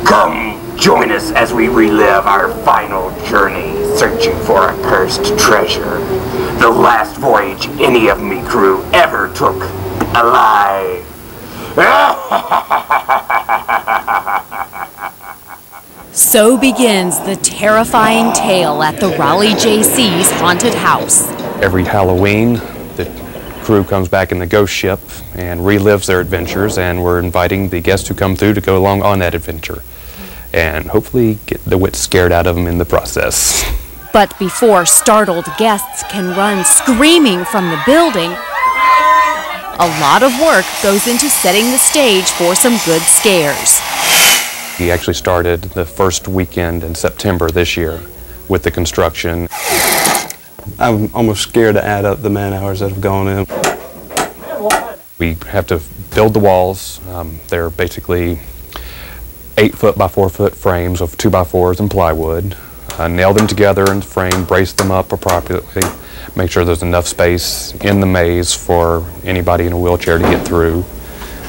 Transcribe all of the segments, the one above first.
Come join us as we relive our final journey searching for a cursed treasure. The last voyage any of me crew ever took alive. So begins the terrifying tale at the Raleigh Jaycees Haunted House. Every Halloween, the crew comes back in the ghost ship and relives their adventures, and we're inviting the guests who come through to go along on that adventure and hopefully get the wits scared out of them in the process. But before startled guests can run screaming from the building, a lot of work goes into setting the stage for some good scares. We actually started the first weekend in September this year with the construction. I'm almost scared to add up the man hours that have gone in. We have to build the walls. They're basically 8-foot by 4-foot frames of 2x4s and plywood. Nail them together in the frame, brace them up appropriately, make sure there's enough space in the maze for anybody in a wheelchair to get through.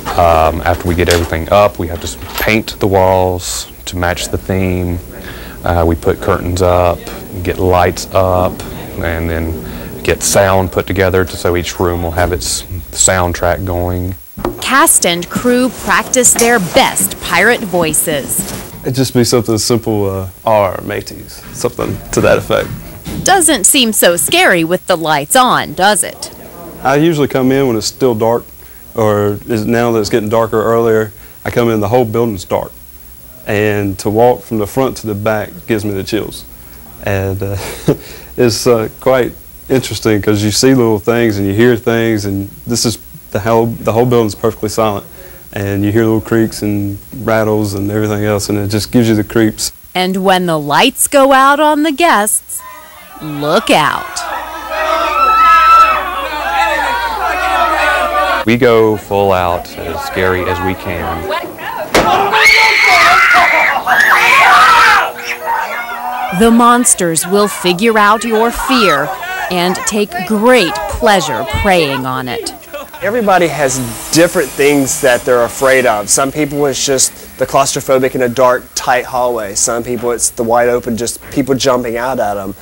After we get everything up, we have to paint the walls to match the theme. We put curtains up, get lights up, and then get sound put together so each room will have its soundtrack going. Cast and crew practice their best pirate voices. It'd just be something simple, our mateys, something to that effect. Doesn't seem so scary with the lights on, does it? I usually come in when it's still dark, or now that it's getting darker earlier, I come in, the whole building's dark. And to walk from the front to the back gives me the chills. And it's quite interesting because you see little things and you hear things, and this is the whole building's perfectly silent. And you hear little creaks and rattles and everything else, and it just gives you the creeps. And when the lights go out on the guests, look out. We go full out, as scary as we can. The monsters will figure out your fear and take great pleasure preying on it. Everybody has different things that they're afraid of. Some people it's just the claustrophobic in a dark, tight hallway. Some people it's the wide open, just people jumping out at them.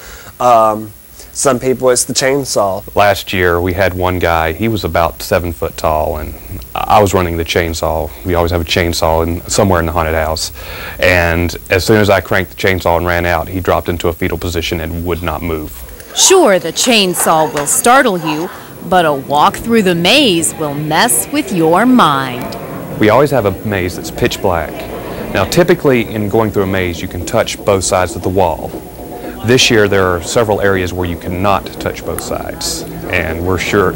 Some people it's the chainsaw. Last year we had one guy, he was about 7 foot tall, and I was running the chainsaw. We always have a chainsaw somewhere in the haunted house. And as soon as I cranked the chainsaw and ran out, he dropped into a fetal position and would not move. Sure, the chainsaw will startle you, but a walk through the maze will mess with your mind. We always have a maze that's pitch black. Now typically in going through a maze you can touch both sides of the wall. This year there are several areas where you cannot touch both sides, and we're sure,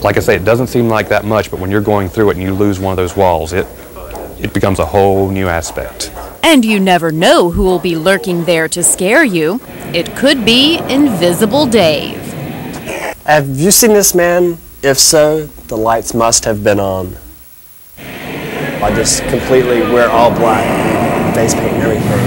like I say, it doesn't seem like that much, but when you're going through it and you lose one of those walls, it becomes a whole new aspect. And you never know who will be lurking there to scare you. It could be Invisible Dave. Have you seen this man? If so, the lights must have been on. I just completely wear all black, face paint and everything.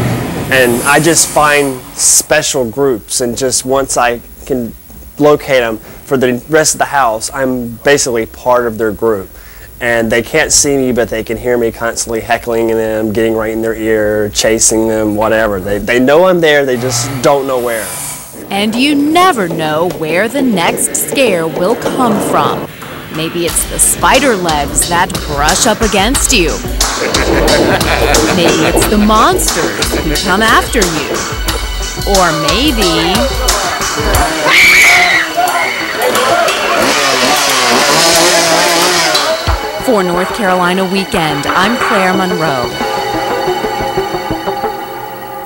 And I just find special groups, and just once I can locate them for the rest of the house, I'm basically part of their group. And they can't see me, but they can hear me constantly heckling them, getting right in their ear, chasing them, whatever. They know I'm there, they just don't know where. And you never know where the next scare will come from. Maybe it's the spider legs that brush up against you. Maybe it's the monsters who come after you. Or maybe... For North Carolina Weekend, I'm Claire Monroe.